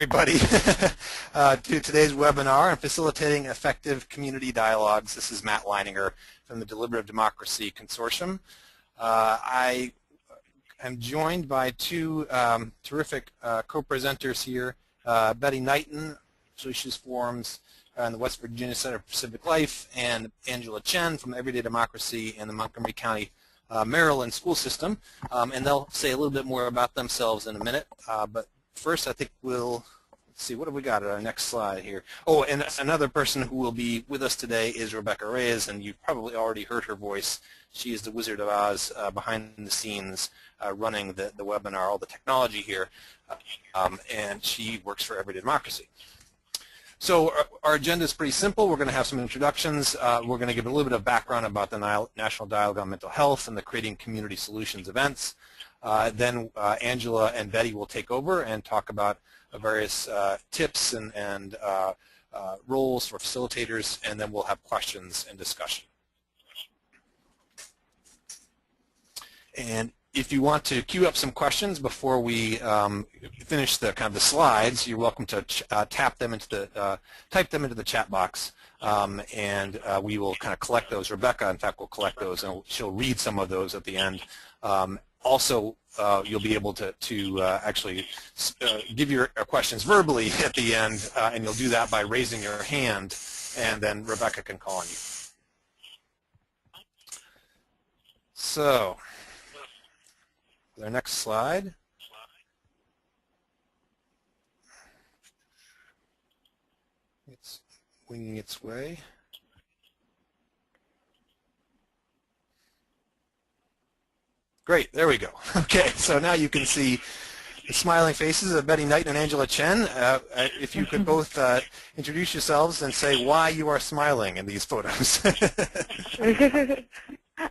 Everybody to today's webinar on facilitating effective community dialogues. This is Matt Leininger from the Deliberative Democracy Consortium. I am joined by two terrific co-presenters here, Betty Knighton, Solutions Forums in the West Virginia Center for Civic Life, and Angela Chen from Everyday Democracy in the Montgomery County, Maryland school system. And they'll say a little bit more about themselves in a minute, but first, I think let's see, what have we got at our next slide here? Oh, and another person who will be with us today is Rebecca Reyes, and you've probably already heard her voice. She is the Wizard of Oz behind the scenes running the webinar, all the technology here, and she works for Everyday Democracy. So our agenda is pretty simple. We're going to have some introductions. We're going to give a little bit of background about the National Dialogue on Mental Health and the Creating Community Solutions events. Then Angela and Betty will take over and talk about various tips and roles for facilitators, and then we'll have questions and discussion. And if you want to queue up some questions before we finish the slides, you're welcome to type them into the chat box, and we will collect those. Rebecca, in fact, will collect those, and she'll read some of those at the end. Also, you'll be able to actually give your questions verbally at the end, and you'll do that by raising your hand, and then Rebecca can call on you. So, our next slide. It's winging its way. Great, there we go. Okay, so now you can see the smiling faces of Betty Knight and Angela Chen. If you could both introduce yourselves and say why you are smiling in these photos.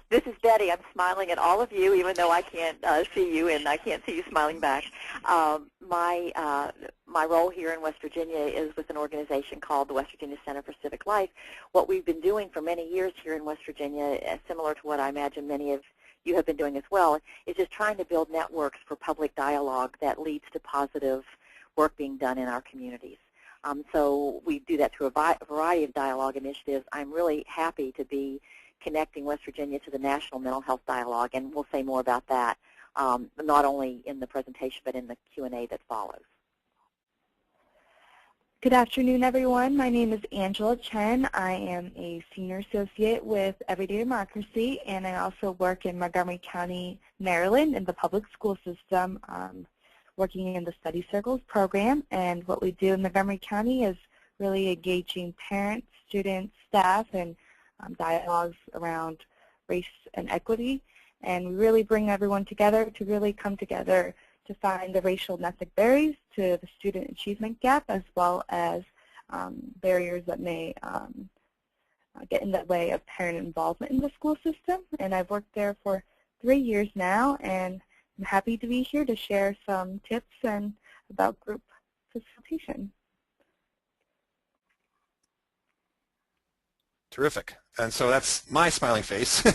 This is Betty. I'm smiling at all of you, even though I can't see you and I can't see you smiling back. My role here in West Virginia is with an organization called the West Virginia Center for Civic Life. What we've been doing for many years here in West Virginia, similar to what I imagine many of you have been doing as well, is just trying to build networks for public dialogue that leads to positive work being done in our communities. So we do that through a variety of dialogue initiatives. I'm really happy to be connecting West Virginia to the National Mental Health Dialogue, and we'll say more about that, not only in the presentation but in the Q&A that follows. Good afternoon, everyone. My name is Angela Chen. I am a senior associate with Everyday Democracy, and I also work in Montgomery County, Maryland in the public school system, working in the Study Circles program. And what we do in Montgomery County is really engaging parents, students, staff, and dialogues around race and equity. And we really bring everyone together to really come together to find the racial and ethnic barriers to the student achievement gap, as well as barriers that may get in the way of parent involvement in the school system. And I've worked there for 3 years now, and I'm happy to be here to share some tips and about group facilitation. Terrific. And so that's my smiling face.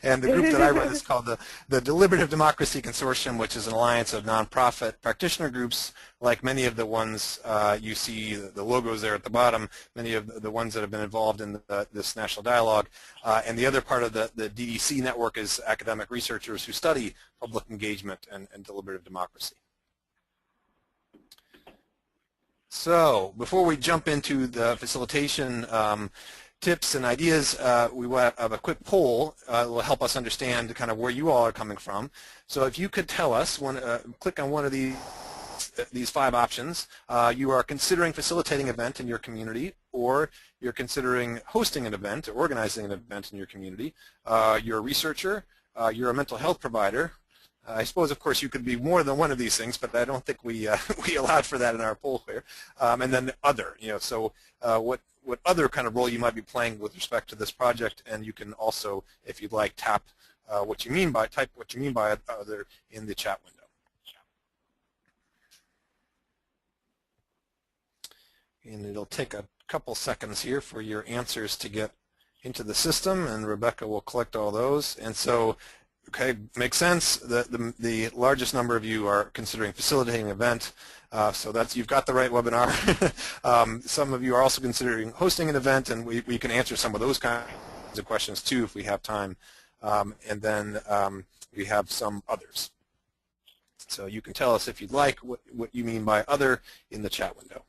And the group that I run is called the Deliberative Democracy Consortium, which is an alliance of nonprofit practitioner groups, like many of the ones you see, the logos there at the bottom, many of the ones that have been involved in this national dialogue. And the other part of the DDC network is academic researchers who study public engagement and deliberative democracy. So before we jump into the facilitation tips and ideas, we will have a quick poll that will help us understand where you all are coming from. So if you could tell us, click on one of these 5 options. You are considering facilitating an event in your community, or you're considering hosting an event or organizing an event in your community. You're a researcher, you're a mental health provider. I suppose, of course, you could be more than one of these things, but I don't think we we allowed for that in our poll here. And then other, so what other kind of role you might be playing with respect to this project, and you can also, if you'd like, type what you mean by other in the chat window. And it'll take a couple seconds here for your answers to get into the system, and Rebecca will collect all those. And so Okay, makes sense. The largest number of you are considering facilitating an event, so that's, you've got the right webinar. Some of you are also considering hosting an event, and we can answer some of those kinds of questions too if we have time. And then we have some others. So you can tell us if you'd like what you mean by other in the chat window.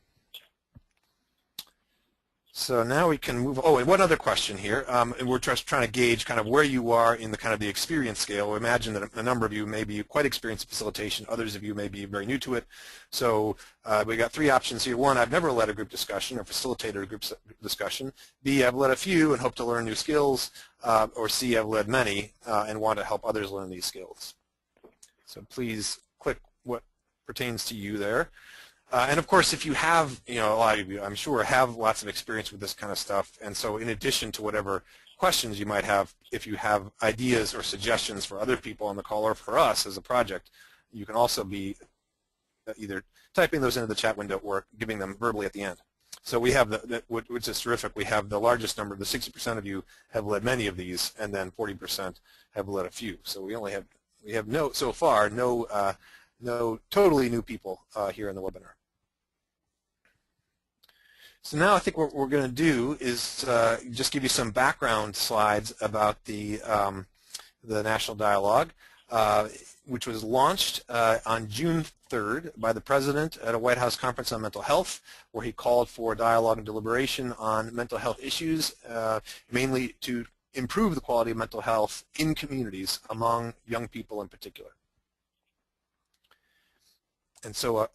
So now we can move. Oh, and one other question here, and we're just trying to gauge kind of where you are in the kind of the experience scale. We imagine that a number of you may be quite experienced in facilitation. Others of you may be very new to it. So we got three options here. One, I've never led a group discussion or facilitated a group discussion. B, I've led a few and hope to learn new skills. Or C, I've led many and want to help others learn these skills. So please click what pertains to you there. And of course, if you have, a lot of you, I'm sure, have lots of experience with this kind of stuff, and so in addition to whatever questions you might have, if you have ideas or suggestions for other people on the call or for us as a project, you can also be either typing those into the chat window or giving them verbally at the end. So we have, which is terrific, we have the largest number, the 60% of you have led many of these, and then 40% have led a few. So we have so far no totally new people here in the webinar. So now I think what we're going to do is just give you some background slides about the National Dialogue, which was launched on June 3rd by the President at a White House conference on mental health, where he called for dialogue and deliberation on mental health issues, mainly to improve the quality of mental health in communities among young people in particular. And so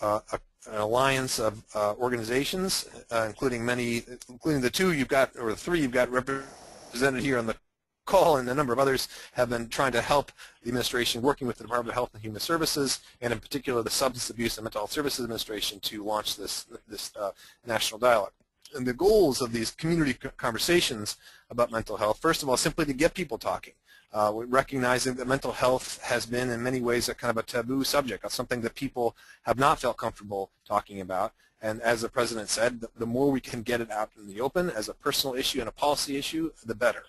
an alliance of organizations, including the two you've got, or the three you've got represented here on the call, and a number of others have been trying to help the administration, working with the Department of Health and Human Services, and in particular the Substance Abuse and Mental Health Services Administration, to launch this national dialogue. And the goals of these community conversations about mental health, first of all, simply to get people talking. Recognizing that mental health has been in many ways a kind of a taboo subject, something that people have not felt comfortable talking about. And as the President said, the more we can get it out in the open as a personal issue and a policy issue, the better.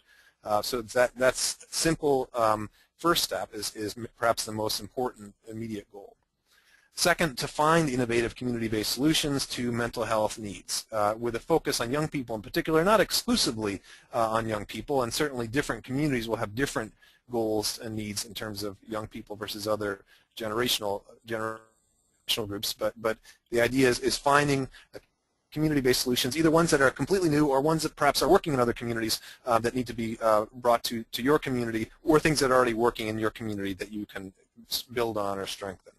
So that's simple first step is perhaps the most important immediate goal. Second, to find innovative community-based solutions to mental health needs, with a focus on young people in particular, not exclusively on young people, and certainly different communities will have different goals and needs in terms of young people versus other generational groups, but the idea is finding community-based solutions, either ones that are completely new or ones that perhaps are working in other communities that need to be brought to your community, or things that are already working in your community that you can build on or strengthen.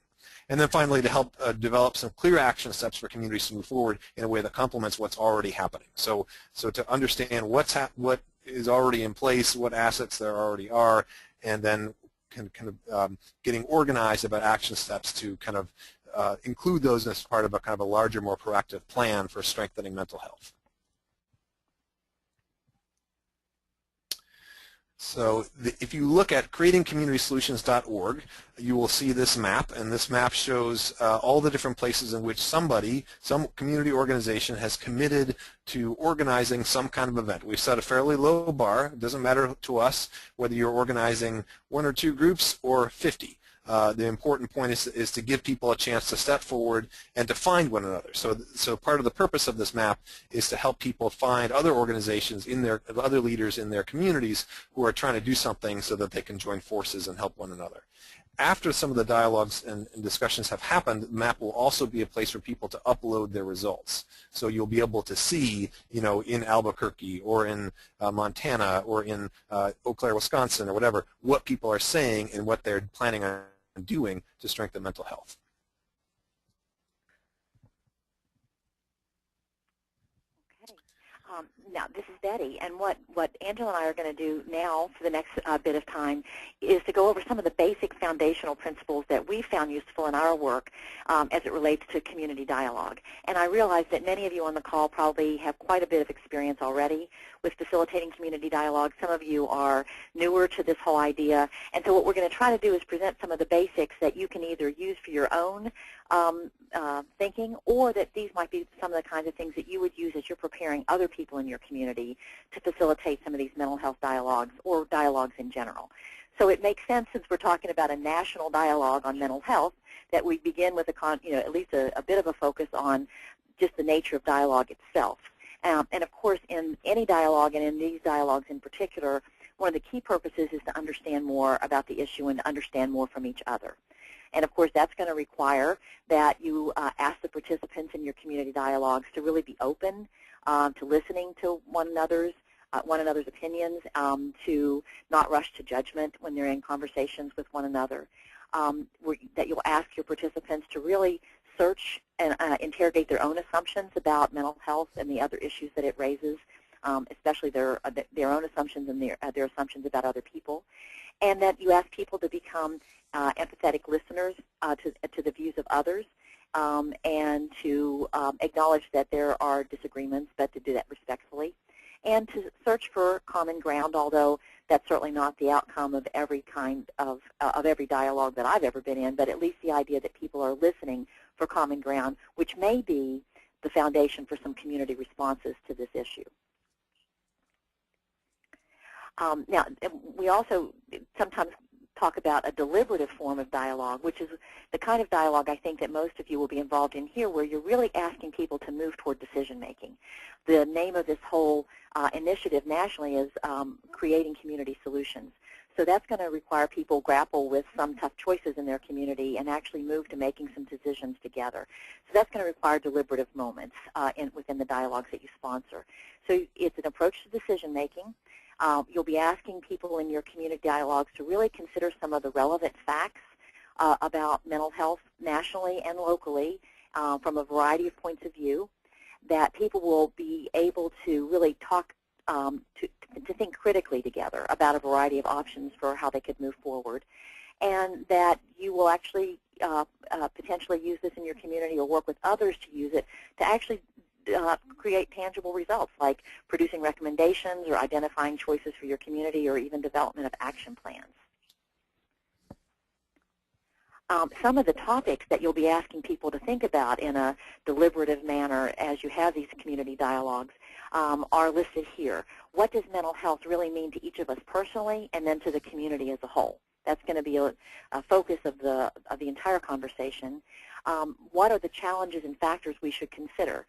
And then finally, to help develop some clear action steps for communities to move forward in a way that complements what's already happening. So to understand what is already in place, what assets there already are, and then getting organized about action steps to kind of include those as part of a kind of a larger, more proactive plan for strengthening mental health. So if you look at creatingcommunitysolutions.org, you will see this map, and this map shows all the different places in which some community organization has committed to organizing some kind of event. We've set a fairly low bar. It doesn't matter to us whether you're organizing 1 or 2 groups or 50. The important point is to give people a chance to step forward and to find one another. So part of the purpose of this map is to help people find other organizations, other leaders in their communities who are trying to do something so that they can join forces and help one another. After some of the dialogues and discussions have happened, the map will also be a place for people to upload their results. So you'll be able to see, in Albuquerque or in Montana or in Eau Claire, Wisconsin or whatever, what people are saying and what they're planning on doing to strengthen mental health. Now, this is Betty, and what Angela and I are going to do now for the next bit of time is to go over some of the basic foundational principles that we found useful in our work as it relates to community dialogue. And I realize that many of you on the call probably have quite a bit of experience already with facilitating community dialogue. Some of you are newer to this whole idea, and so what we're going to try to do is present some of the basics that you can either use for your own thinking, or that these might be some of the kinds of things that you would use as you're preparing other people in your community to facilitate some of these mental health dialogues or dialogues in general. So it makes sense, since we're talking about a national dialogue on mental health, that we begin with at least a bit of a focus on just the nature of dialogue itself. And of course, in any dialogue, and in these dialogues in particular, one of the key purposes is to understand more about the issue and to understand more from each other. And of course, that's going to require that you ask the participants in your community dialogues to really be open to listening to one another's opinions, to not rush to judgment when they're in conversations with one another, that you'll ask your participants to really search and interrogate their own assumptions about mental health and the other issues that it raises, especially their own assumptions and their assumptions about other people, and that you ask people to become empathetic listeners to the views of others, and to acknowledge that there are disagreements, but to do that respectfully, and to search for common ground, although that's certainly not the outcome of every kind of every dialogue that I've ever been in, but at least the idea that people are listening for common ground, which may be the foundation for some community responses to this issue. Now, we also sometimes talk about a deliberative form of dialogue, which is the kind of dialogue I think that most of you will be involved in here, where you're really asking people to move toward decision-making. The name of this whole initiative nationally is Creating Community Solutions. So that's going to require people grapple with some tough choices in their community and actually move to making some decisions together. So that's going to require deliberative moments within the dialogues that you sponsor. So it's an approach to decision-making. You'll be asking people in your community dialogues to really consider some of the relevant facts about mental health nationally and locally from a variety of points of view, that people will be able to really talk to think critically together about a variety of options for how they could move forward, and that you will actually potentially use this in your community or work with others to use it to actually create tangible results, like producing recommendations or identifying choices for your community or even development of action plans. Some of the topics that you'll be asking people to think about in a deliberative manner as you have these community dialogues are listed here. What does mental health really mean to each of us personally and then to the community as a whole? That's going to be a focus of the entire conversation. What are the challenges and factors we should consider?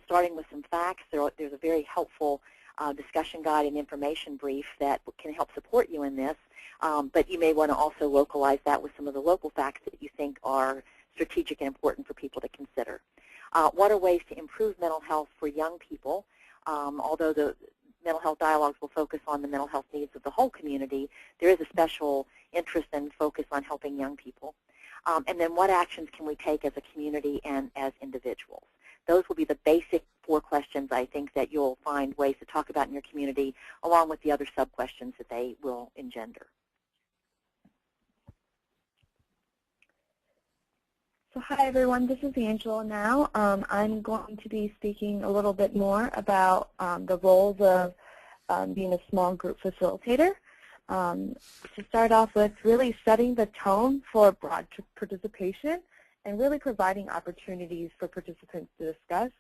Starting with some facts, there's a very helpful discussion guide and information brief that can help support you in this, but you may want to also localize that with some of the local facts that you think are strategic and important for people to consider. What are ways to improve mental health for young people? Although the mental health dialogues will focus on the mental health needs of the whole community, there is a special interest and focus on helping young people. And then what actions can we take as a community and as individuals? Those will be the basic 4 questions, I think, that you'll find ways to talk about in your community, along with the other sub-questions that they will engender. So hi everyone, this is Angela now. I'm going to be speaking a little bit more about the roles of being a small group facilitator. To start off with, really setting the tone for broad participation and really providing opportunities for participants to discuss.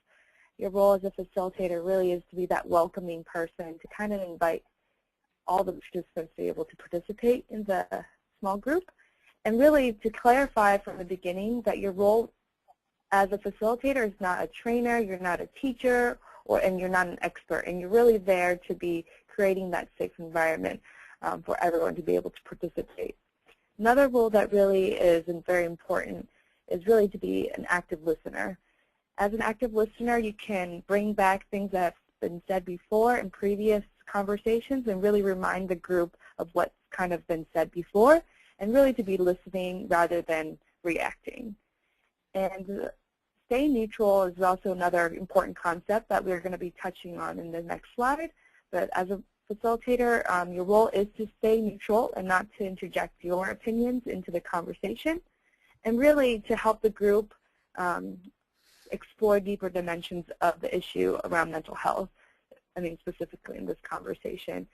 Your role as a facilitator really is to be that welcoming person to kind of invite all the participants to be able to participate in the small group, and really to clarify from the beginning that your role as a facilitator is not a trainer, you're not a teacher, and you're not an expert, and you're really there to be creating that safe environment for everyone to be able to participate. Another role that really is very important is really to be an active listener. As an active listener, you can bring back things that have been said before in previous conversations and really remind the group of what's kind of been said before, and really to be listening rather than reacting. And stay neutral is also another important concept that we're going to be touching on in the next slide. But as a facilitator, your role is to stay neutral and not to interject your opinions into the conversation, and really to help the group explore deeper dimensions of the issue around mental health. I mean, specifically in this conversation.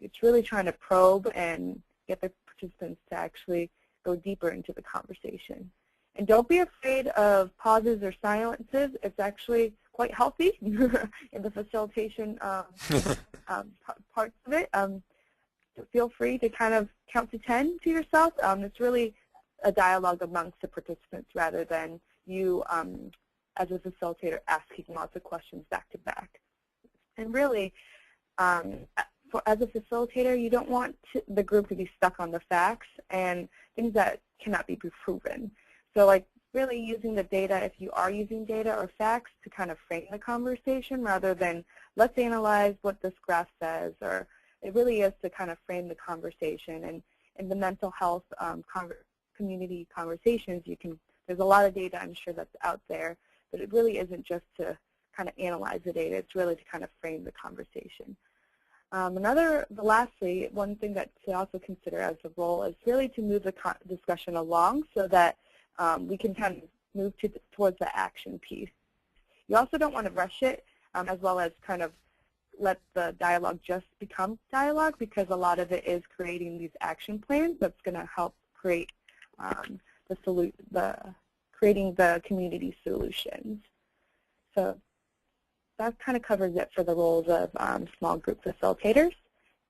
It's really trying to probe and get the participants to actually go deeper into the conversation. And don't be afraid of pauses or silences. It's actually quite healthy in the facilitation parts of it. Feel free to kind of count to 10 to yourself. It's really a dialogue amongst the participants rather than you as a facilitator asking lots of questions back to back. And really, as a facilitator, you don't want the group to be stuck on the facts and things that cannot be proven. So like really using the data, if you are using data or facts, to kind of frame the conversation rather than let's analyze what this graph says, or it really is to kind of frame the conversation. And in the mental health community conversations, there's a lot of data I'm sure that's out there, but it really isn't just to kind of analyze the data, it's really to kind of frame the conversation. Lastly, one thing that to also consider as a role is really to move the discussion along so that we can kind of move towards the action piece. You also don't want to rush it, as well as kind of let the dialogue just become dialogue, because a lot of it is creating these action plans that's going to help create creating the community solutions. So that kind of covers it for the roles of small group facilitators.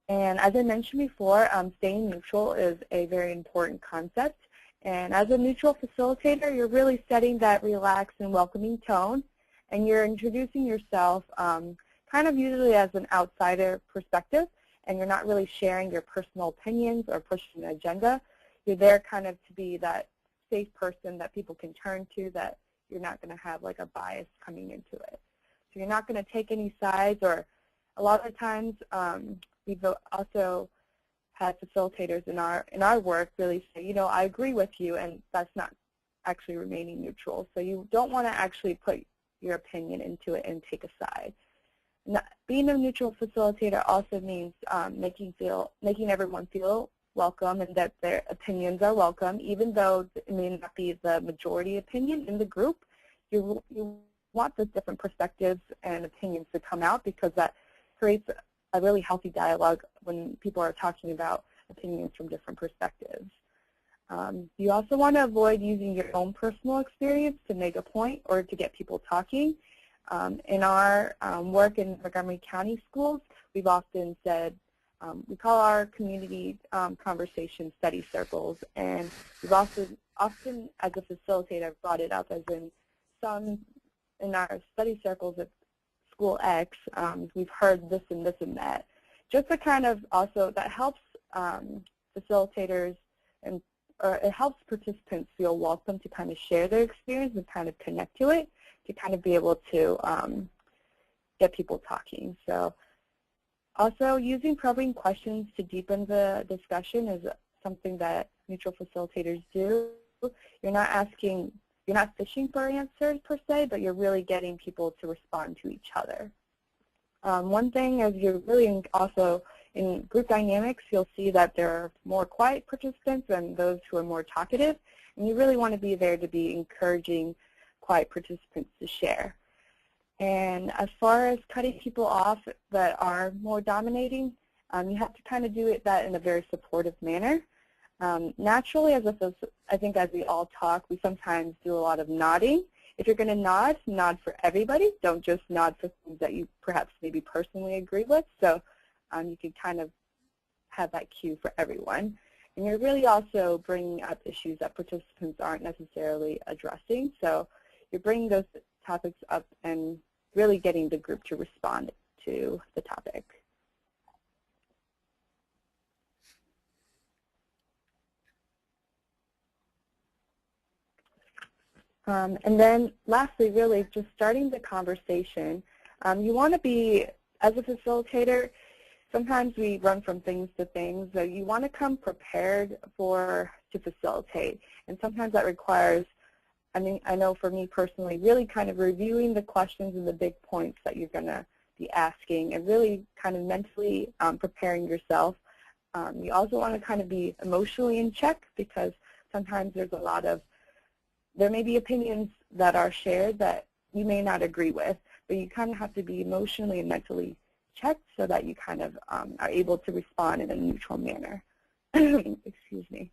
And as I mentioned before, staying neutral is a very important concept. And as a neutral facilitator, you're really setting that relaxed and welcoming tone, and you're introducing yourself kind of usually as an outsider perspective, and you're not really sharing your personal opinions or pushing an agenda. You're there kind of to be that safe person that people can turn to, that you're not going to have like a bias coming into it. So you're not going to take any sides, or a lot of times we've also had facilitators in our work really say, you know, I agree with you, and that's not actually remaining neutral. So you don't want to actually put your opinion into it and take a side. Being a neutral facilitator also means making everyone feel welcome and that their opinions are welcome, even though it may not be the majority opinion in the group. You want the different perspectives and opinions to come out, because that creates a really healthy dialogue when people are talking about opinions from different perspectives. You also want to avoid using your own personal experience to make a point or to get people talking. In our work in Montgomery County schools, we've often said, we call our community conversation study circles, and we've also often, as a facilitator, brought it up as in our study circles at School X, we've heard this and this and that. Just to kind of also, that helps facilitators or it helps participants feel welcome to kind of share their experience and kind of connect to it, to kind of be able to get people talking. So also using probing questions to deepen the discussion is something that neutral facilitators do. You're not fishing for answers per se, but you're really getting people to respond to each other. One thing is you're really also in group dynamics, you'll see that there are more quiet participants than those who are more talkative, and you really want to be there to be encouraging quiet participants to share. And as far as cutting people off that are more dominating, you have to kind of do that in a very supportive manner. Naturally, I think as we all talk, we sometimes do a lot of nodding. If you're going to nod for everybody. Don't just nod for things that you perhaps maybe personally agree with. So you can kind of have that cue for everyone. And you're really also bringing up issues that participants aren't necessarily addressing. So you're bringing those topics up and really getting the group to respond to the topic. And then lastly, really just starting the conversation. You want to be, as a facilitator, sometimes we run from things to things, so you want to come prepared to facilitate. And sometimes that requires, I know for me personally, really kind of reviewing the questions and the big points that you're going to be asking, and really kind of mentally preparing yourself. You also want to kind of be emotionally in check, because sometimes there may be opinions that are shared that you may not agree with, but you kind of have to be emotionally and mentally checked so that you kind of are able to respond in a neutral manner. Excuse me.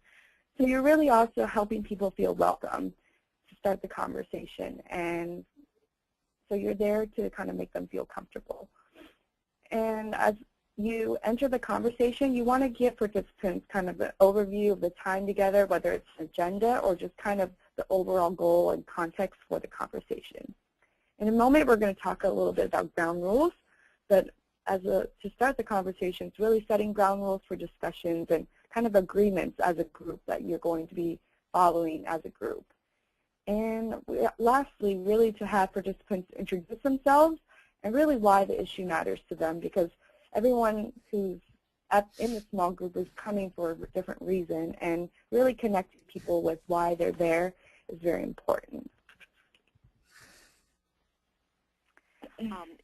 So you're really also helping people feel welcome. to start the conversation. And so you're there to kind of make them feel comfortable. And as you enter the conversation, you want to give participants kind of an overview of the time together, whether it's an agenda or just kind of the overall goal and context for the conversation. In a moment, we're going to talk a little bit about ground rules, but to start the conversation, it's really setting ground rules for discussions and kind of agreements as a group that you're going to be following as a group. And lastly, really to have participants introduce themselves and really why the issue matters to them, because everyone who's in the small group is coming for a different reason, and really connecting people with why they're there is very important.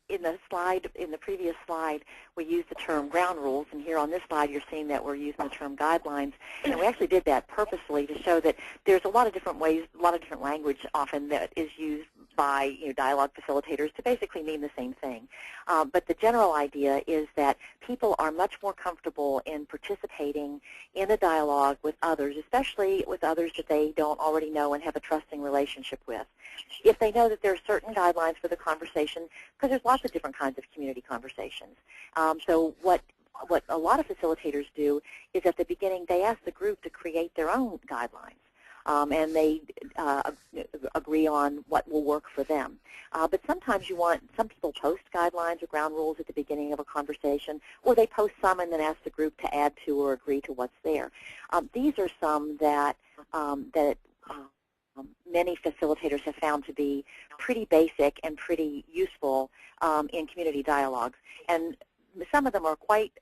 In the previous slide, we used the term ground rules, and here on this slide, you're seeing that we're using the term guidelines. And we actually did that purposely to show that there's a lot of different ways, a lot of different language often that is used by dialogue facilitators to basically mean the same thing. But the general idea is that people are much more comfortable in participating in a dialogue with others, especially with others that they don't already know and have a trusting relationship with, if they know that there are certain guidelines for the conversation, because there's lots of different kinds of community conversations. So what a lot of facilitators do is at the beginning they ask the group to create their own guidelines. And they agree on what will work for them. But sometimes some people post guidelines or ground rules at the beginning of a conversation, or they post some and then ask the group to add to or agree to what's there. These are some that many facilitators have found to be pretty basic and pretty useful in community dialogues. And some of them are quite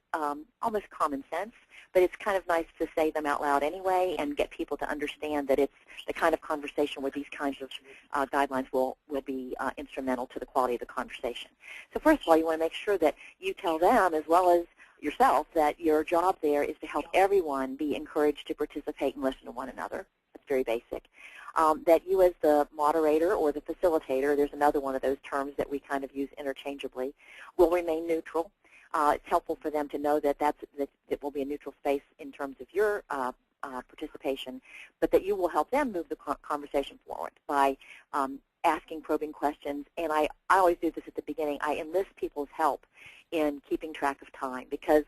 almost common sense, but it's kind of nice to say them out loud anyway and get people to understand that it's the kind of conversation where these kinds of guidelines will be instrumental to the quality of the conversation. So first of all, you want to make sure that you tell them as well as yourself that your job there is to help everyone be encouraged to participate and listen to one another. That's very basic. That you as the moderator or the facilitator, there's another one of those terms that we kind of use interchangeably, will remain neutral. It's helpful for them to know that it will be a neutral space in terms of your participation, but that you will help them move the conversation forward by asking probing questions. And I always do this at the beginning. I enlist people's help in keeping track of time, because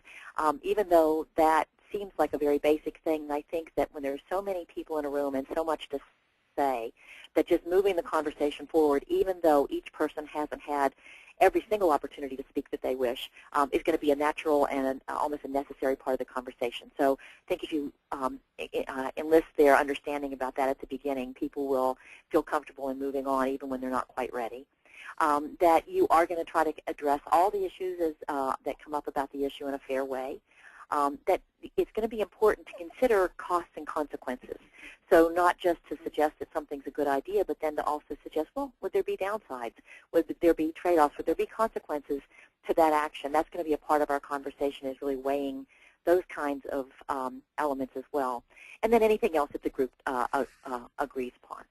even though that seems like a very basic thing, I think that when there's so many people in a room and so much to say, that just moving the conversation forward, even though each person hasn't had every single opportunity to speak that they wish, is going to be a natural and almost a necessary part of the conversation. So I think if you enlist their understanding about that at the beginning, people will feel comfortable in moving on even when they're not quite ready. That you are going to try to address all the issues that come up about the issue in a fair way. That it's going to be important to consider costs and consequences. So not just to suggest that something's a good idea, but then to also suggest, well, would there be downsides? Would there be trade-offs? Would there be consequences to that action? That's going to be a part of our conversation, is really weighing those kinds of elements as well. And then anything else that the group agrees upon.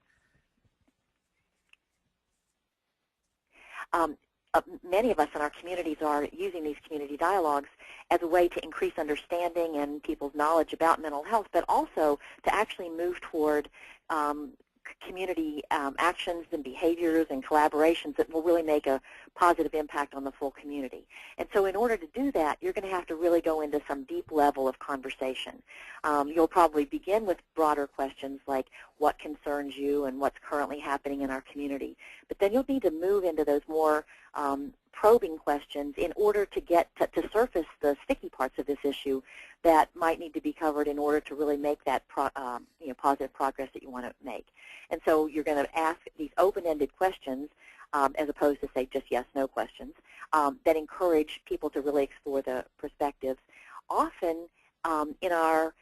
Many of us in our communities are using these community dialogues as a way to increase understanding and people's knowledge about mental health, but also to actually move toward community actions and behaviors and collaborations that will really make a positive impact on the full community. And so in order to do that, you're going to have to really go into some deep level of conversation. You'll probably begin with broader questions like what concerns you and what's currently happening in our community. But then you'll need to move into those more probing questions in order to get to surface the sticky parts of this issue that might need to be covered in order to really make that positive progress that you want to make. And so you're going to ask these open-ended questions as opposed to, say, just yes-no questions that encourage people to really explore the perspectives. Often in our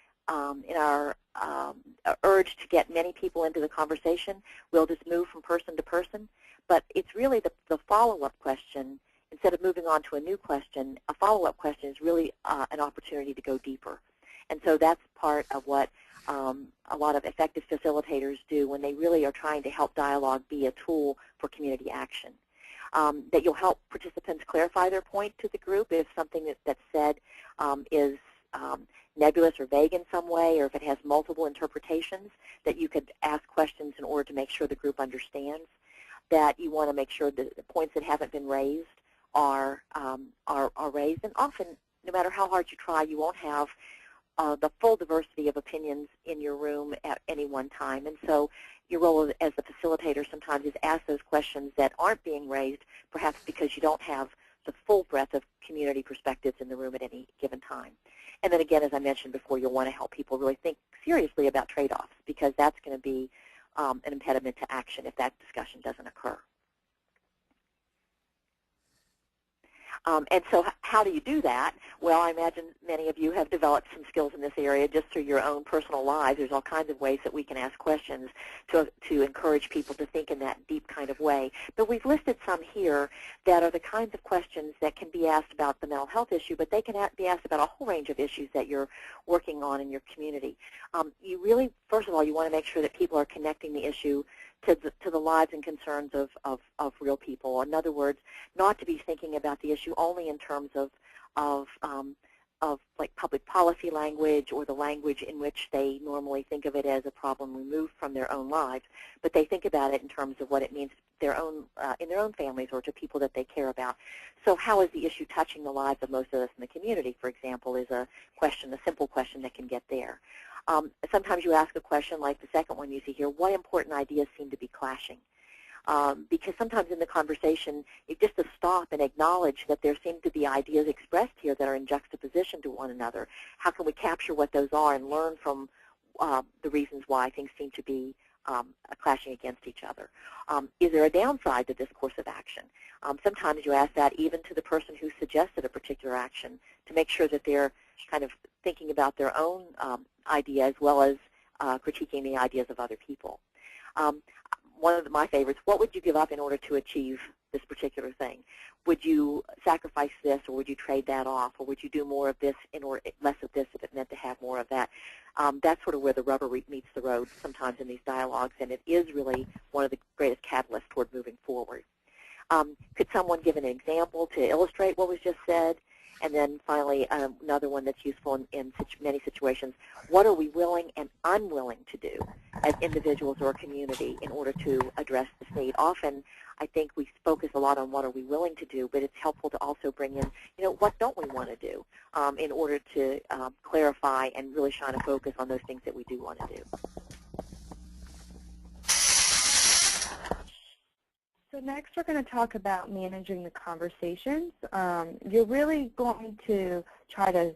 urge to get many people into the conversation, we'll just move from person to person. But it's really the follow-up question. Instead of moving on to a new question, a follow-up question is really an opportunity to go deeper. And so that's part of what a lot of effective facilitators do when they really are trying to help dialogue be a tool for community action. That you'll help participants clarify their point to the group if something that's said is nebulous or vague in some way, or if it has multiple interpretations, that you could ask questions in order to make sure the group understands. That you want to make sure that the points that haven't been raised are raised. And often, no matter how hard you try, you won't have the full diversity of opinions in your room at any one time. And so your role as the facilitator sometimes is ask those questions that aren't being raised, perhaps because you don't have the full breadth of community perspectives in the room at any given time. And then again, as I mentioned before, you'll want to help people really think seriously about trade-offs, because that's going to be an impediment to action if that discussion doesn't occur. And so how do you do that? Well, I imagine many of you have developed some skills in this area just through your own personal lives. There's all kinds of ways that we can ask questions to encourage people to think in that deep kind of way. But we've listed some here that are the kinds of questions that can be asked about the mental health issue, but they can be asked about a whole range of issues that you're working on in your community. You really, first of all, you want to make sure that people are connecting the issue to the lives and concerns of real people. In other words, not to be thinking about the issue only in terms of like public policy language or the language in which they normally think of it as a problem removed from their own lives, but they think about it in terms of what it means in their own families or to people that they care about. So how is the issue touching the lives of most of us in the community, for example, is a simple question that can get there. Sometimes you ask a question like the second one you see here, what important ideas seem to be clashing? Because sometimes in the conversation, just to stop and acknowledge that there seem to be ideas expressed here that are in juxtaposition to one another. How can we capture what those are and learn from the reasons why things seem to be clashing against each other? Is there a downside to this course of action? Sometimes you ask that even to the person who suggested a particular action to make sure that they're kind of thinking about their own idea as well as critiquing the ideas of other people. One of my favorites, what would you give up in order to achieve this particular thing? Would you sacrifice this, or would you trade that off, or would you do more of this or less of this if it meant to have more of that? That's sort of where the rubber meets the road sometimes in these dialogues, and it is really one of the greatest catalysts toward moving forward. Could someone give an example to illustrate what was just said? And then finally, another one that's useful in many situations, what are we willing and unwilling to do as individuals or a community in order to address this need? Often, I think we focus a lot on what are we willing to do, but it's helpful to also bring in, what don't we want to do in order to clarify and really shine a focus on those things that we do want to do. So next we're going to talk about managing the conversations. You're really going to try to,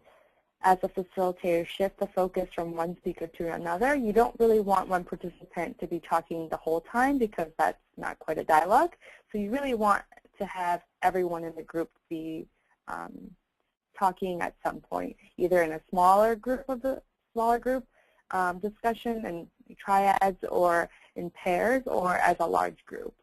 as a facilitator, shift the focus from one speaker to another. You don't really want one participant to be talking the whole time because that's not quite a dialogue. So you really want to have everyone in the group be talking at some point, either in a smaller group discussion and triads, or in pairs, or as a large group.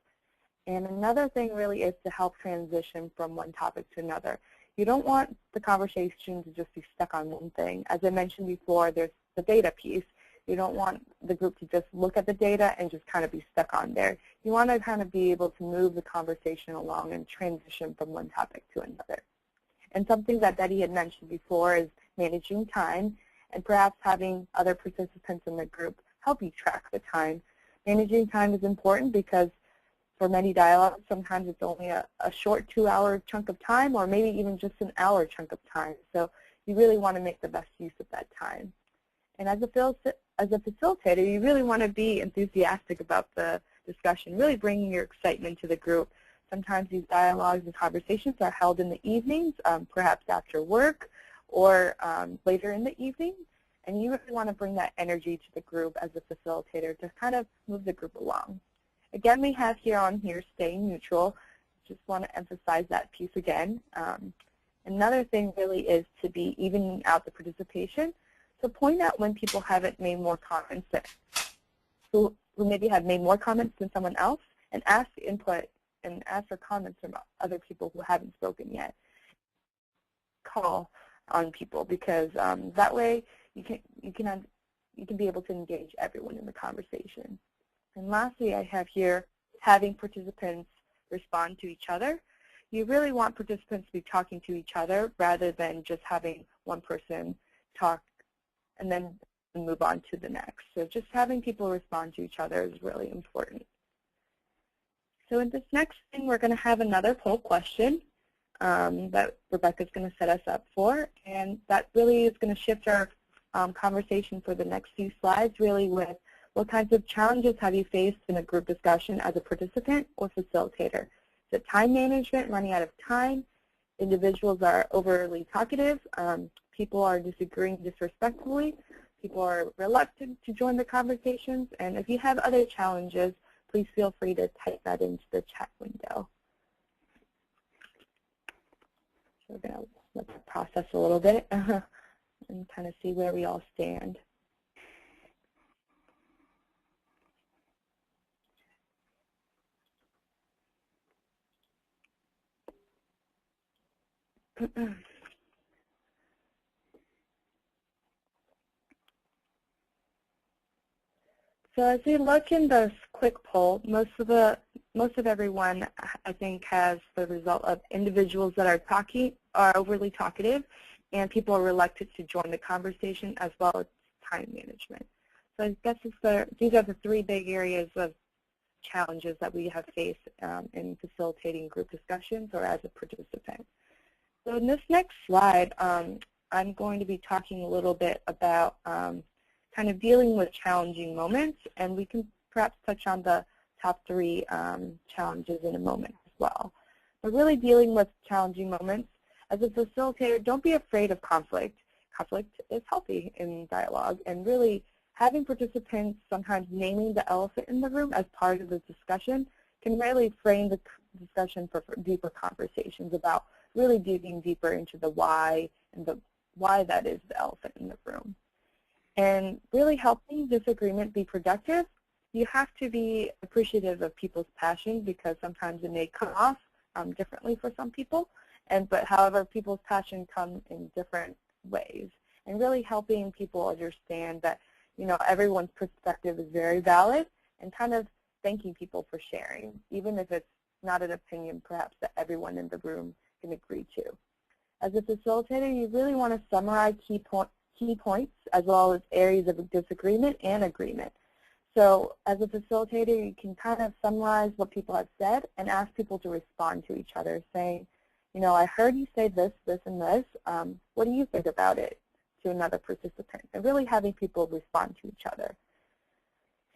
And another thing really is to help transition from one topic to another. You don't want the conversation to just be stuck on one thing. As I mentioned before, there's the data piece. You don't want the group to just look at the data and just kind of be stuck on there. You want to kind of be able to move the conversation along and transition from one topic to another. And something that Betty had mentioned before is managing time, and perhaps having other participants in the group help you track the time. Managing time is important because for many dialogues, sometimes it's only a short 2-hour chunk of time, or maybe even just an hour chunk of time. So you really want to make the best use of that time. And as a facilitator, you really want to be enthusiastic about the discussion, really bringing your excitement to the group. Sometimes these dialogues and conversations are held in the evenings, perhaps after work, or later in the evening. And you really want to bring that energy to the group as a facilitator to kind of move the group along. Again, we have here staying neutral. Just want to emphasize that piece again. Another thing really is to be evening out the participation. So point out when people haven't made more comments, who maybe have made more comments than someone else, and ask input and ask for comments from other people who haven't spoken yet. Call on people, because that way you can be able to engage everyone in the conversation. And lastly, I have here having participants respond to each other. You really want participants to be talking to each other rather than just having one person talk, and then move on to the next. So just having people respond to each other is really important. So in this next thing, we're going to have another poll question that Rebecca's going to set us up for, and that really is going to shift our conversation for the next few slides, really with what kinds of challenges have you faced in a group discussion as a participant or facilitator? Is it time management, running out of time? Individuals are overly talkative. People are disagreeing disrespectfully. People are reluctant to join the conversations. And if you have other challenges, please feel free to type that into the chat window. So we're going to let's process a little bit and kind of see where we all stand. So as we look in this quick poll, most of everyone, I think, has the result of individuals that are overly talkative, and people are reluctant to join the conversation, as well as time management. So I guess these are the three big areas of challenges that we have faced in facilitating group discussions or as a participant. So in this next slide, I'm going to be talking a little bit about kind of dealing with challenging moments, and we can perhaps touch on the top three challenges in a moment as well. But really dealing with challenging moments, as a facilitator, don't be afraid of conflict. Conflict is healthy in dialogue, and really having participants sometimes naming the elephant in the room as part of the discussion can really frame the discussion for deeper conversations about really digging deeper into the why and the why that is the elephant in the room. And really helping disagreement be productive, you have to be appreciative of people's passion, because sometimes it may come off differently for some people. But however, people's passion come in different ways. And really helping people understand that, you know, everyone's perspective is very valid, and kind of thanking people for sharing, even if it's not an opinion perhaps that everyone in the room can agree to. As a facilitator, you really want to summarize key points as well as areas of disagreement and agreement. So as a facilitator, you can kind of summarize what people have said and ask people to respond to each other, saying, you know, I heard you say this, this, and this. What do you think about it, to another participant? And really having people respond to each other.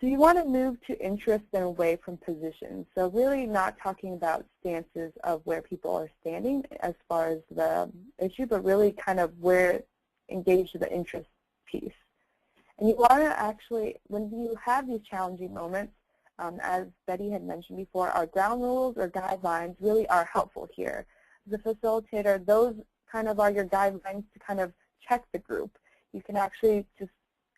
So you want to move to interest and away from positions. So really not talking about stances of where people are standing as far as the issue, but really kind of where engage the interest piece. And you want to actually, when you have these challenging moments, as Betty had mentioned before, our ground rules or guidelines really are helpful here. As a facilitator, those kind of are your guidelines to kind of check the group. You can actually just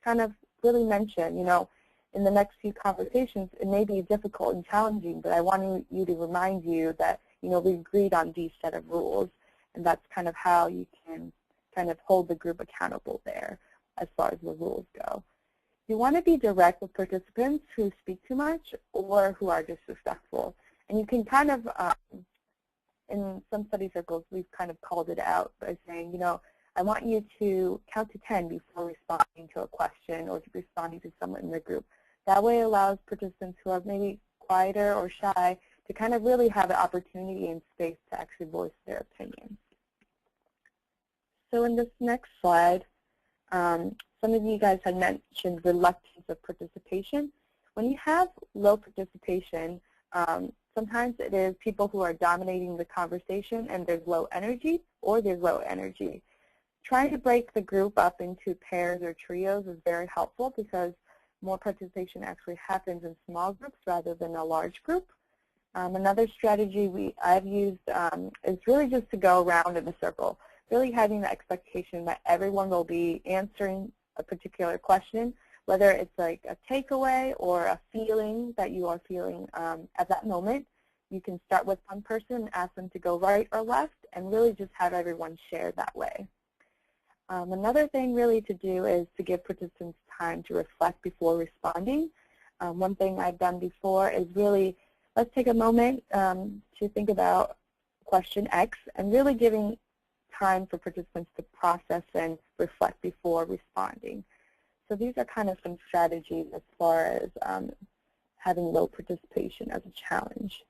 kind of really mention, you know, in the next few conversations, it may be difficult and challenging, but I want you to remind you that, you know, we agreed on these set of rules, and that's kind of how you can kind of hold the group accountable there as far as the rules go. You want to be direct with participants who speak too much or who are disrespectful. And you can kind of, in some study circles, we've kind of called it out by saying, you know, I want you to count to 10 before responding to a question or responding to someone in the group. That way it allows participants who are maybe quieter or shy to kind of really have an opportunity and space to actually voice their opinion. So in this next slide, some of you guys had mentioned reluctance of participation. When you have low participation, sometimes it is people who are dominating the conversation and there's low energy, or there's low energy. Trying to break the group up into pairs or trios is very helpful, because more participation actually happens in small groups rather than a large group. Another strategy I've used is really just to go around in a circle, really having the expectation that everyone will be answering a particular question, whether it's like a takeaway or a feeling that you are feeling at that moment. You can start with one person, ask them to go right or left, and really just have everyone share that way. Another thing really to do is to give participants time to reflect before responding. One thing I've done before is really, let's take a moment to think about question X, and really giving time for participants to process and reflect before responding. So these are kind of some strategies as far as having low participation as a challenge.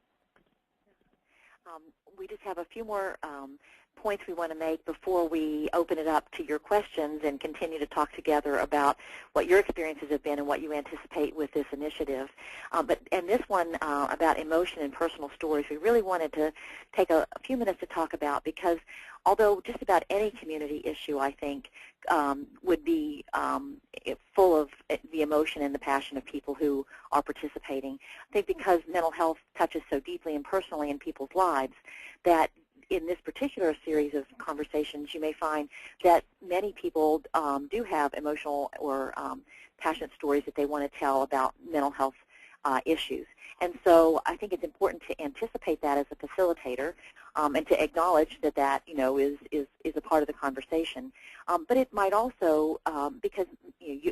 We just have a few more points we want to make before we open it up to your questions and continue to talk together about what your experiences have been and what you anticipate with this initiative. And this one about emotion and personal stories, we really wanted to take a few minutes to talk about, because although just about any community issue, I think, would be full of the emotion and the passion of people who are participating, I think because mental health touches so deeply and personally in people's lives, that in this particular series of conversations, you may find that many people do have emotional or passionate stories that they want to tell about mental health issues. And so I think it's important to anticipate that as a facilitator and to acknowledge that that is a part of the conversation. But it might also, because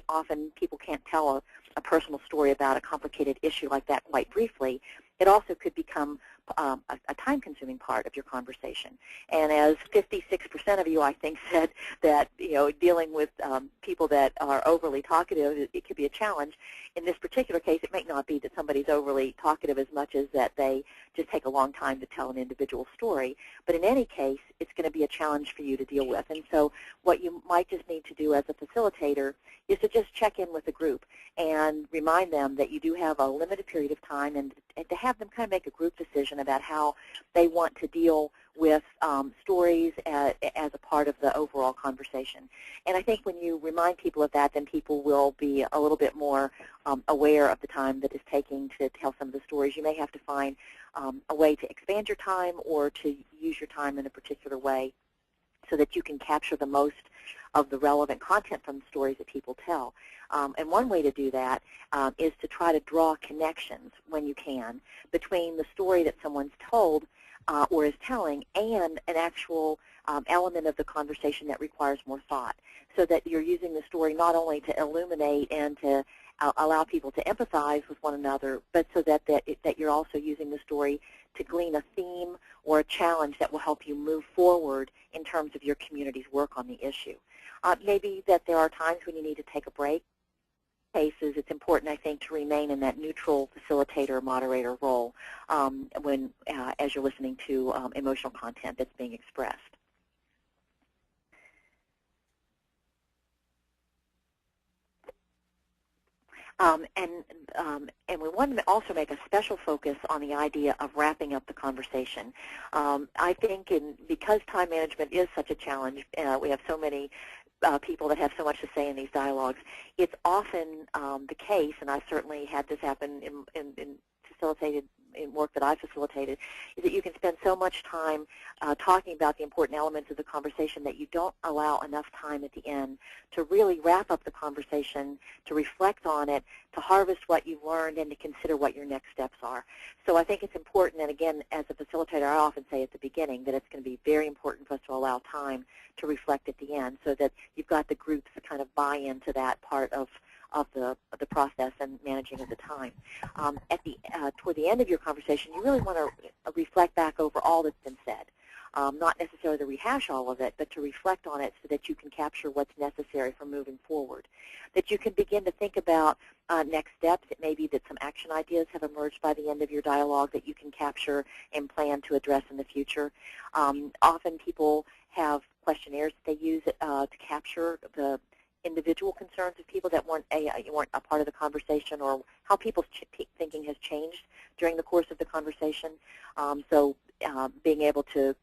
often people can't tell a personal story about a complicated issue like that quite briefly, it also could become a time-consuming part of your conversation. And as 56% of you, I think, said that dealing with people that are overly talkative, it could be a challenge. In this particular case, it may not be that somebody's overly talkative as much as that they just take a long time to tell an individual story. But in any case, it's going to be a challenge for you to deal with. And so what you might just need to do as a facilitator is to just check in with the group and remind them that you do have a limited period of time, and to have them kind of make a group decision about how they want to deal with stories as a part of the overall conversation. And I think when you remind people of that, then people will be a little bit more aware of the time that it's taking to tell some of the stories. You may have to find a way to expand your time or to use your time in a particular way so that you can capture the most of the relevant content from the stories that people tell. And one way to do that is to try to draw connections when you can between the story that someone's told or is telling and an actual element of the conversation that requires more thought, so that you're using the story not only to illuminate and to allow people to empathize with one another, but so that you're also using the story to glean a theme or a challenge that will help you move forward in terms of your community's work on the issue. Maybe that there are times when you need to take a break. In cases, it's important, I think, to remain in that neutral facilitator moderator role as you're listening to emotional content that's being expressed. And we want to also make a special focus on the idea of wrapping up the conversation. I think because time management is such a challenge, we have so many people that have so much to say in these dialogues, it's often the case, and I've certainly had this happen in facilitated in work that I facilitated, is that you can spend so much time talking about the important elements of the conversation that you don't allow enough time at the end to really wrap up the conversation, to reflect on it, to harvest what you've learned, and to consider what your next steps are. So I think it's important, and again, as a facilitator, I often say at the beginning that it's going to be very important for us to allow time to reflect at the end, so that you've got the groups to kind of buy into that part of the process and managing of the time. Toward the end of your conversation, you really want to reflect back over all that's been said. Not necessarily to rehash all of it, but to reflect on it so that you can capture what's necessary for moving forward. That you can begin to think about next steps. It may be that some action ideas have emerged by the end of your dialogue that you can capture and plan to address in the future. Often people have questionnaires that they use to capture the individual concerns of people that weren't a part of the conversation, or how people's thinking has changed during the course of the conversation. So being able to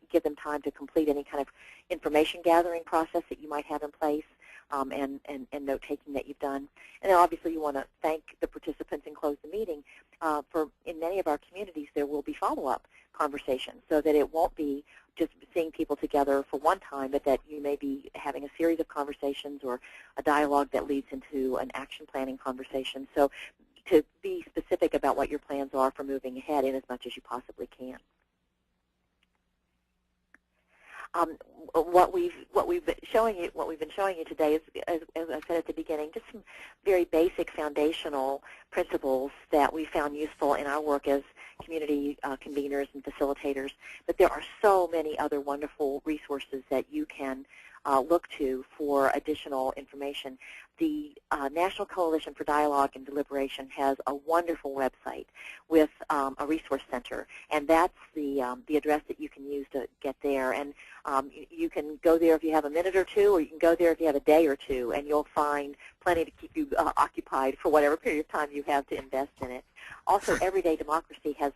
give them time to complete any kind of information gathering process that you might have in place, and note-taking that you've done. And then obviously you want to thank the participants and close the meeting. In many of our communities, there will be follow-up conversations, so that it won't be just seeing people together for one time, but that you may be having a series of conversations or a dialogue that leads into an action planning conversation. So to be specific about what your plans are for moving ahead in as much as you possibly can. What we've been showing you today is, as I said at the beginning, just some very basic foundational principles that we found useful in our work as community conveners and facilitators. But there are so many other wonderful resources that you can look to for additional information. The National Coalition for Dialogue and Deliberation has a wonderful website with a resource center, and that's the address that you can use to get there. And you can go there if you have a minute or two, or you can go there if you have a day or two, and you'll find plenty to keep you occupied for whatever period of time you have to invest in it. Also, Everyday Democracy has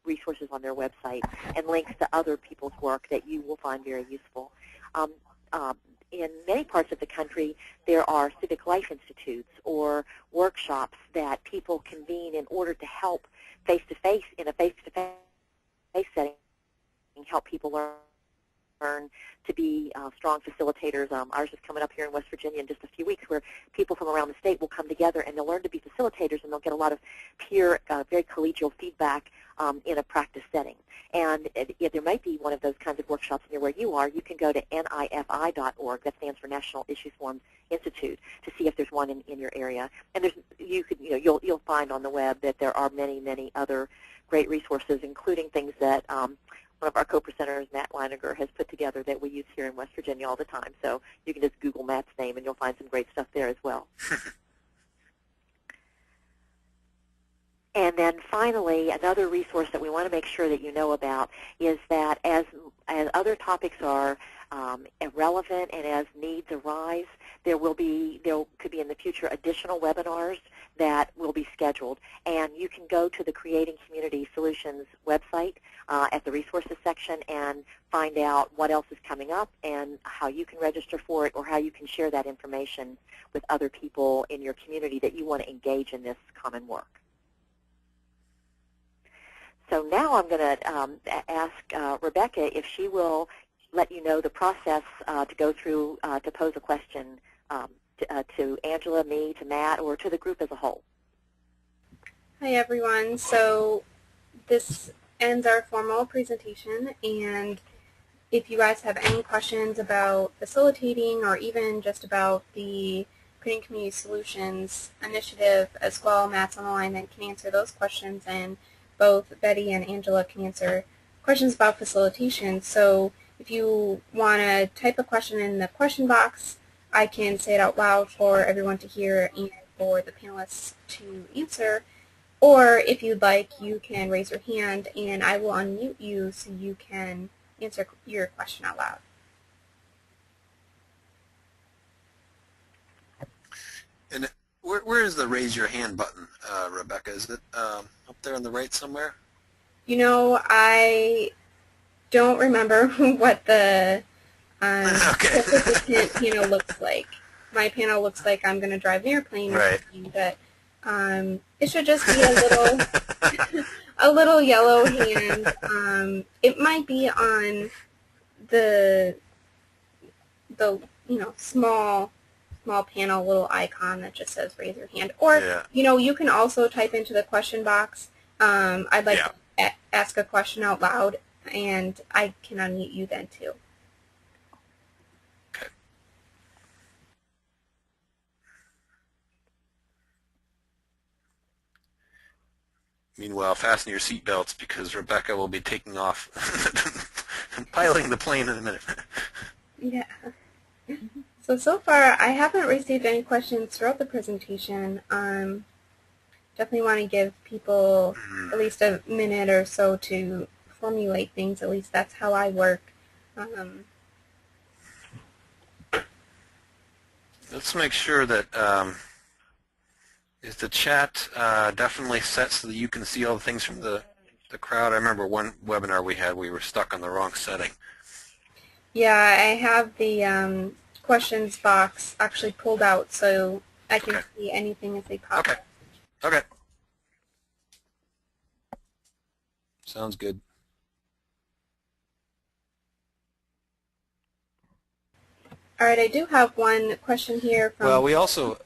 resources on their website and links to other people's work that you will find very useful. In many parts of the country, there are civic life institutes or workshops that people convene in order to help face-to-face, in a face-to-face setting, help people learn to be strong facilitators. Ours is coming up here in West Virginia in just a few weeks, where people from around the state will come together and they'll learn to be facilitators, and they'll get a lot of peer, very collegial feedback in a practice setting. And if there might be one of those kinds of workshops near where you are, you can go to nifi.org, that stands for National Issues Forums Institute, to see if there's one in your area. And you'll find on the web that there are many, many other great resources, including things that one of our co-presenters, Matt Leininger, has put together that we use here in West Virginia all the time. So you can just Google Matt's name and you'll find some great stuff there as well. And then finally, another resource that we want to make sure that you know about is that as other topics are relevant and as needs arise, there could be in the future additional webinars that will be scheduled. And you can go to the Creating Community Solutions website at the resources section and find out what else is coming up and how you can register for it, or how you can share that information with other people in your community that you want to engage in this common work. So now I'm going to ask Rebecca if she will let you know the process to go through to pose a question to Angela, me, to Matt, or to the group as a whole. Hi everyone. So this ends our formal presentation, and if you guys have any questions about facilitating or even just about the Creating Community Solutions initiative as well, Matt's on the line that can answer those questions, and both Betty and Angela can answer questions about facilitation. So if you want to type a question in the question box, I can say it out loud for everyone to hear and for the panelists to answer. Or if you'd like, you can raise your hand and I will unmute you so you can answer your question out loud. And where is the raise your hand button, Rebecca? Is it up there on the right somewhere? You know, I don't remember what the participant panel looks like. My panel looks like I'm going to drive an airplane or something, but it should just be a little a little yellow hand. It might be on the small panel little icon that just says raise your hand. Or you can also type into the question box, I'd like to ask a question out loud, and I can unmute you then too. Okay. Meanwhile, fasten your seatbelts because Rebecca will be taking off and piloting the plane in a minute. Yeah. So far, I haven't received any questions throughout the presentation. Definitely want to give people at least a minute or so to formulate things. At least that's how I work. Let's make sure that is the chat definitely set so that you can see all the things from the crowd. I remember one webinar we had, we were stuck on the wrong setting. Yeah, I have the questions box actually pulled out so I can see anything as they pop up. Okay. Sounds good. All right, I do have one question here from... Well, we also...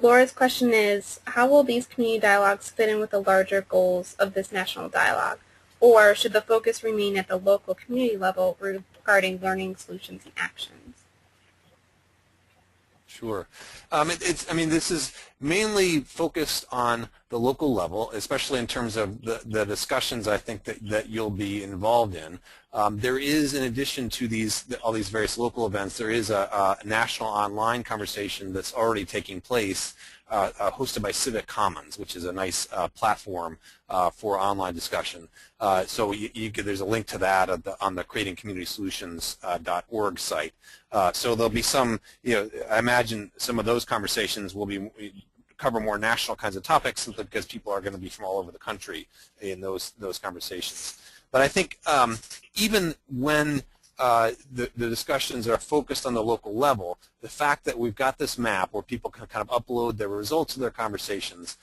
Laura's question is, how will these community dialogues fit in with the larger goals of this national dialogue? Or should the focus remain at the local community level regarding learning solutions and actions? Sure. I mean, this is mainly focused on the local level, especially in terms of the discussions I think that you'll be involved in. There is, in addition to all these various local events, there is a national online conversation that's already taking place, hosted by Civic Commons, which is a nice platform for online discussion. So there's a link to that on the creatingcommunitysolutions.org site. So there'll be some, I imagine some of those conversations will cover more national kinds of topics simply because people are going to be from all over the country in those conversations. But I think even when the discussions are focused on the local level, the fact that we've got this map where people can kind of upload their results of their conversations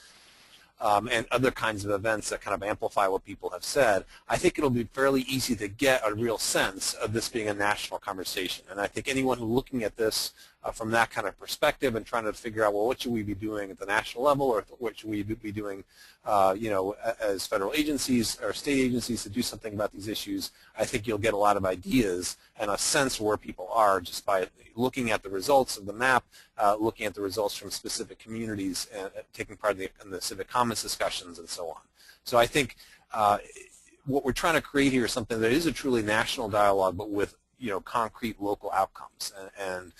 and other kinds of events that kind of amplify what people have said, I think it'll be fairly easy to get a real sense of this being a national conversation. And I think anyone who's looking at this from that kind of perspective and trying to figure out, well, what should we be doing at the national level, or what should we be doing, as federal agencies or state agencies to do something about these issues, I think you'll get a lot of ideas and a sense of where people are just by looking at the results of the map, looking at the results from specific communities, and taking part in the Civic Commons discussions and so on. So I think what we're trying to create here is something that is a truly national dialogue, but with concrete local outcomes. And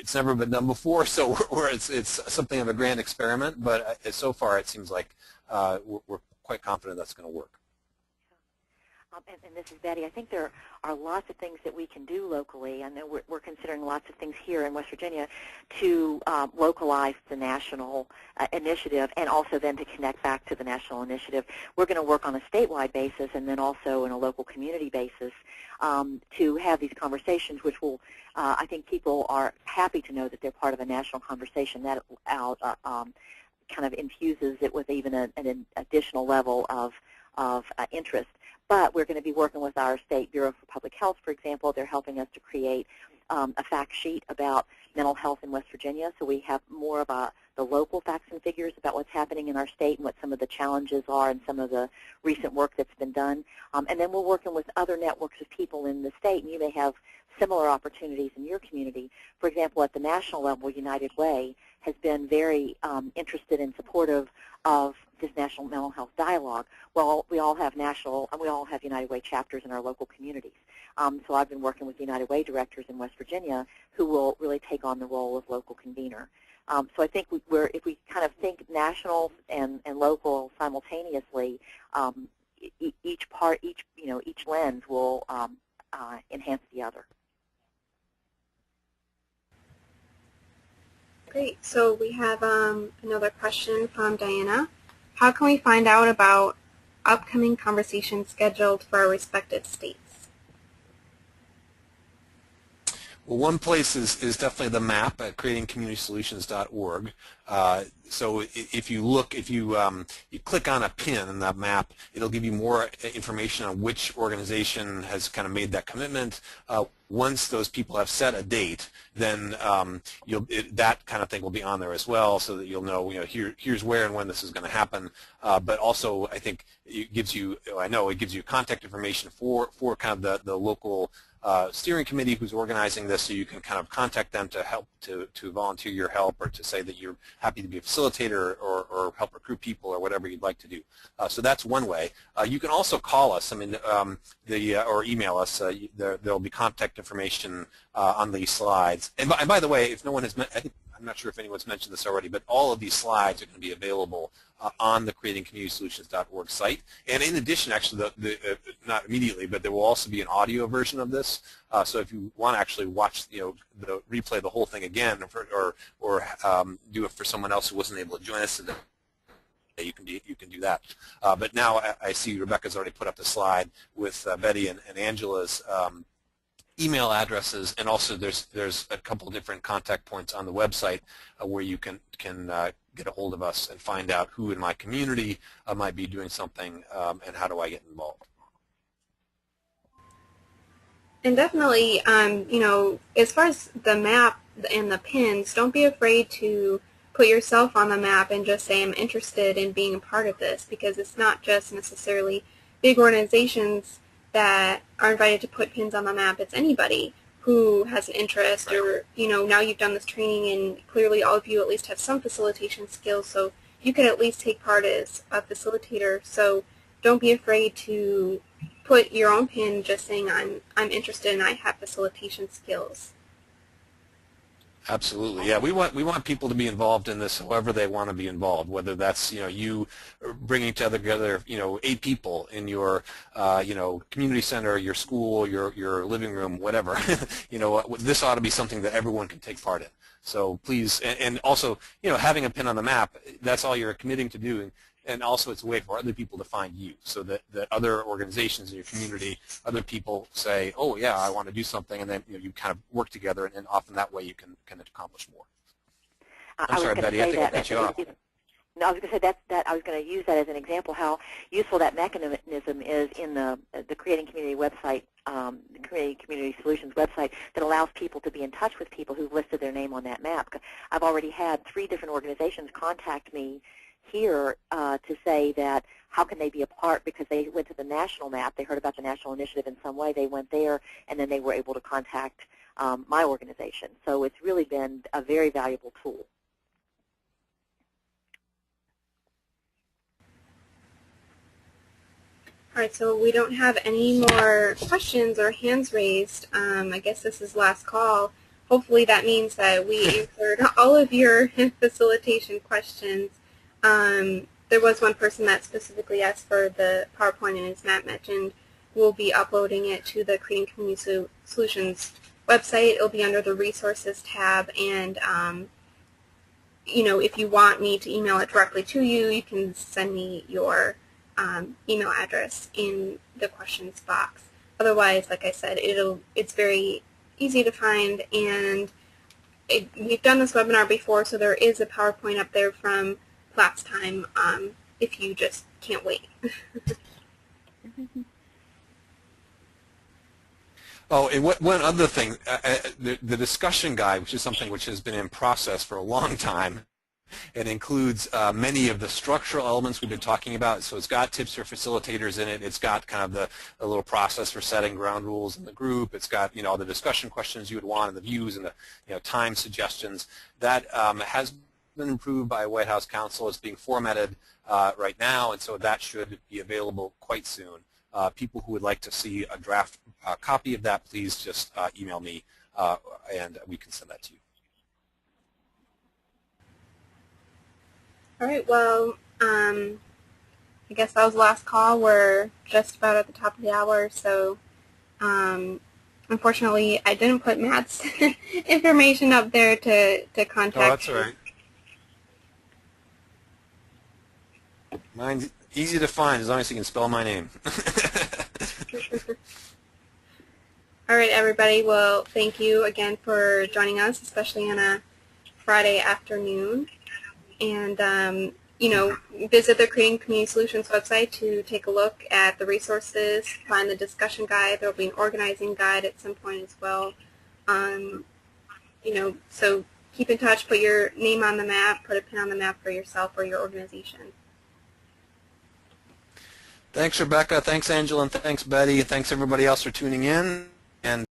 it's never been done before, so it's something of a grand experiment. But so far, it seems like we're quite confident that's going to work. And this is Betty. I think there are lots of things that we can do locally. I know we're considering lots of things here in West Virginia to localize the national initiative, and also then to connect back to the national initiative. We're going to work on a statewide basis and then also in a local community basis to have these conversations, which will, I think people are happy to know that they're part of a national conversation. That kind of infuses it with even an additional level of interest. But we're going to be working with our State Bureau for Public Health, for example. They're helping us to create a fact sheet about mental health in West Virginia, so we have more of the local facts and figures about what's happening in our state and what some of the challenges are and some of the recent work that's been done. And then we're working with other networks of people in the state, and you may have similar opportunities in your community. For example, at the national level, United Way has been very interested and supportive of this national mental health dialogue. Well, we all have United Way chapters in our local communities. So I've been working with United Way directors in West Virginia who will really take on the role of local convener. So I think if we kind of think national and local simultaneously, each lens will enhance the other. Great. So we have another question from Diana. How can we find out about upcoming conversations scheduled for our respective states? Well, one place is definitely the map at creatingcommunitysolutions.org. So if you click on a pin in that map, it'll give you more information on which organization has kind of made that commitment. Once those people have set a date, then that kind of thing will be on there as well, so that you'll know, here's where and when this is going to happen. But also, I think it gives you, contact information for kind of the local steering committee who's organizing this, so you can kind of contact them to help to volunteer your help, or to say that you're happy to be a facilitator or help recruit people or whatever you'd like to do. So that's one way. You can also call us. I mean, or email us. There'll be contact information on these slides. And by the way, if no one has, I'm not sure if anyone's mentioned this already, but all of these slides are going to be available on the creatingcommunitysolutions.org site. And in addition, actually, not immediately, but there will also be an audio version of this. So if you want to actually watch, replay the whole thing again, or do it for someone else who wasn't able to join us today, you can do that. But now I see Rebecca's already put up the slide with Betty and Angela's email addresses, and also there's a couple different contact points on the website where you can get a hold of us and find out who in my community might be doing something, and how do I get involved. And definitely, as far as the map and the pins, don't be afraid to put yourself on the map and just say, I'm interested in being a part of this, because it's not just necessarily big organizations that are invited to put pins on the map. It's anybody who has an interest, or now you've done this training and clearly all of you at least have some facilitation skills, so you could at least take part as a facilitator. So don't be afraid to put your own pin, just saying I'm interested and I have facilitation skills. Absolutely, yeah. We want people to be involved in this, however they want to be involved. Whether that's you bringing together 8 people in your community center, your school, your living room, whatever. This ought to be something that everyone can take part in. So please, and also having a pin on the map, that's all you're committing to doing. And also it's a way for other people to find you, so that other organizations in your community, other people say, oh yeah, I want to do something, and then you kind of work together, and often that way you can accomplish more. I'm sorry, Betty, I think I cut you off. No, I was going to say that I was going to use that as an example how useful that mechanism is in the Creating Community website, the Creating Community Solutions website, that allows people to be in touch with people who've listed their name on that map. I've already had 3 different organizations contact me here to say that how can they be a part, because they went to the national map, they heard about the national initiative in some way, they went there, and then they were able to contact my organization. So it's really been a very valuable tool. All right, so we don't have any more questions or hands raised. I guess this is last call. Hopefully that means that we answered all of your facilitation questions. There was one person that specifically asked for the PowerPoint, and as Matt mentioned, we'll be uploading it to the Creating Community Solutions website. It'll be under the Resources tab, and if you want me to email it directly to you, you can send me your email address in the questions box. Otherwise, like I said, it's very easy to find, and we've done this webinar before, so there is a PowerPoint up there from last time if you just can't wait. Oh, and one other thing, the discussion guide, which is something which has been in process for a long time, it includes many of the structural elements we've been talking about. So it's got tips for facilitators in it. It's got kind of a little process for setting ground rules in the group. It's got all the discussion questions you would want, and the views, and the time suggestions. That has been improved by White House Counsel. It's being formatted right now, and so that should be available quite soon. People who would like to see a draft copy of that, please just email me, and we can send that to you. All right, well, I guess that was the last call. We're just about at the top of the hour, so unfortunately I didn't put Matt's information up there to contact. Oh, that's all right. Mine's easy to find as long as you can spell my name. All right, everybody. Well, thank you again for joining us, especially on a Friday afternoon. And, visit the Creating Community Solutions website to take a look at the resources, find the discussion guide. There will be an organizing guide at some point as well. So keep in touch, put your name on the map, put a pin on the map for yourself or your organization. Thanks, Rebecca. Thanks, Angela. And thanks, Betty. And thanks, everybody else, for tuning in. And